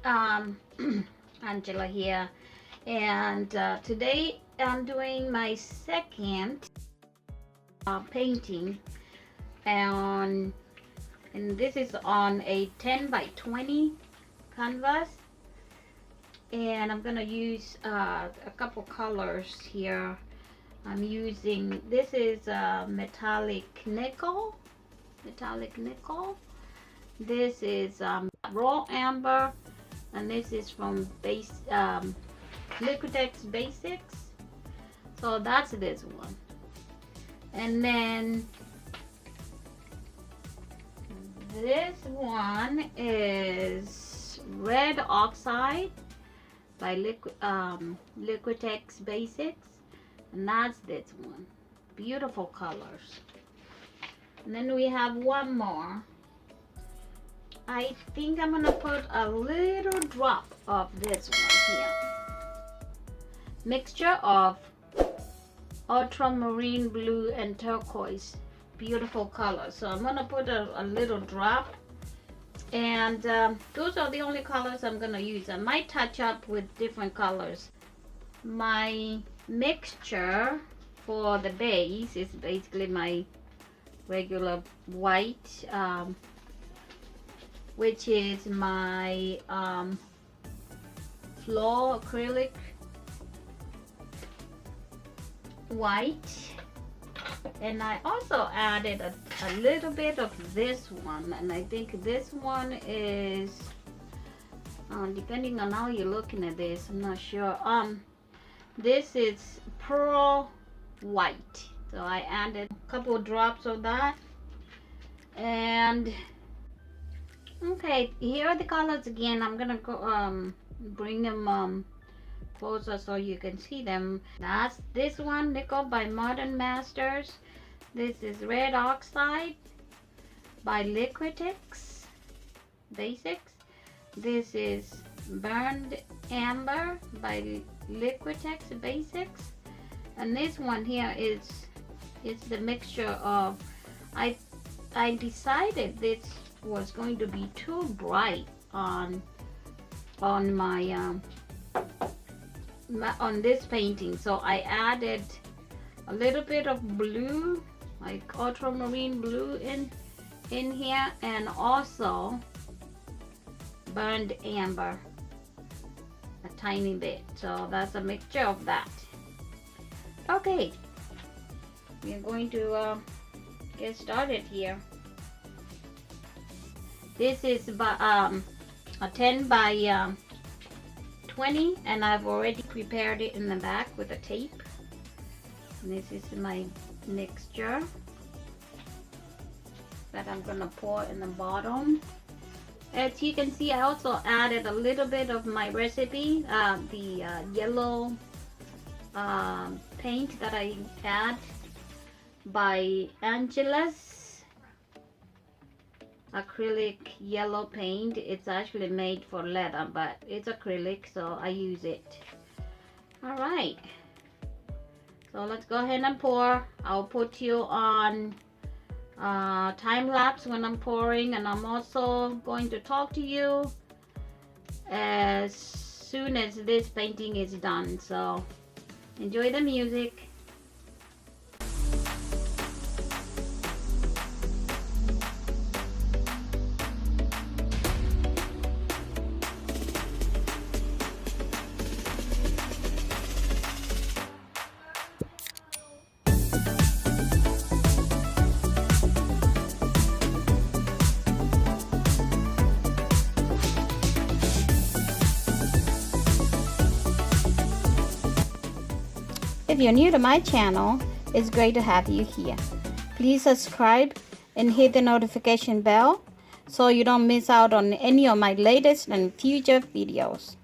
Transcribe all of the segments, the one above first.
Angela here, and today I'm doing my second painting, and this is on a 10 by 20 canvas, and I'm gonna use a couple colors here. I'm using, this is metallic nickel. This is raw amber, and this is from Liquitex Basics. So that's this one. And then this one is red oxide by Liquitex Basics, and that's this one. Beautiful colors. And then we have one more. I think I'm gonna put a little drop of this one here. Mixture of ultramarine blue and turquoise. Beautiful color. So I'm gonna put a little drop, and those are the only colors I'm gonna use. I might touch up with different colors. My mixture for the base is basically my regular white, which is my floor acrylic white, and I also added a little bit of this one, and I think this one is depending on how you're looking at this, I'm not sure. This is pearl white, so I added a couple of drops of that. And okay, here are the colors again. I'm gonna go bring them closer so you can see them. That's this one, nickel by Modern Masters. This is red oxide by Liquitex Basics. This is burned amber by Liquitex Basics. And this one here is the mixture of, I decided this was going to be too bright on my on this painting, so I added a little bit of blue, like ultramarine blue in here, and also burned amber a tiny bit. So that's a mixture of that. Okay, we are going to get started here. This is a 10 by 20, and I've already prepared it in the back with a tape. And this is my mixture that I'm gonna pour in the bottom. As you can see, I also added a little bit of my recipe, the yellow paint that I had by Angela's acrylic yellow paint. It's actually made for leather, but it's acrylic, so I use it. All right, so let's go ahead and pour. I'll put you on time lapse when I'm pouring, and I'm also going to talk to you as soon as this painting is done. So enjoy the music. If you're new to my channel, it's great to have you here. Please subscribe and hit the notification bell so you don't miss out on any of my latest and future videos.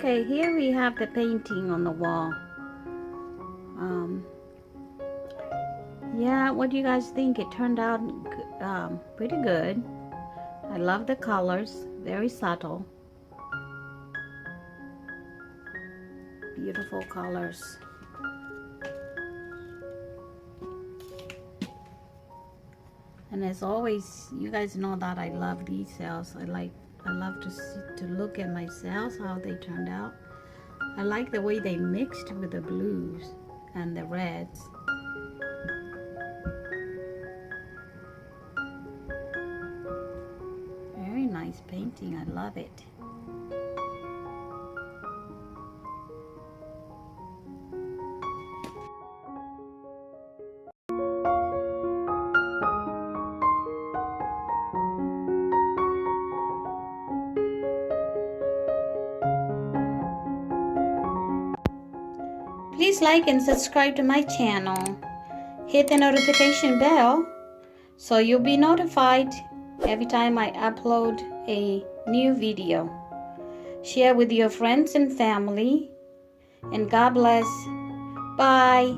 Okay, here we have the painting on the wall. Yeah, what do you guys think? It turned out pretty good. I love the colors, very subtle. Beautiful colors. And as always, you guys know that I love details. I love to look at my cells, how they turned out. I like the way they mixed with the blues and the reds. Very nice painting. I love it. Please like and subscribe to my channel. Hit the notification bell so you'll be notified every time I upload a new video. Share with your friends and family. And God bless. Bye.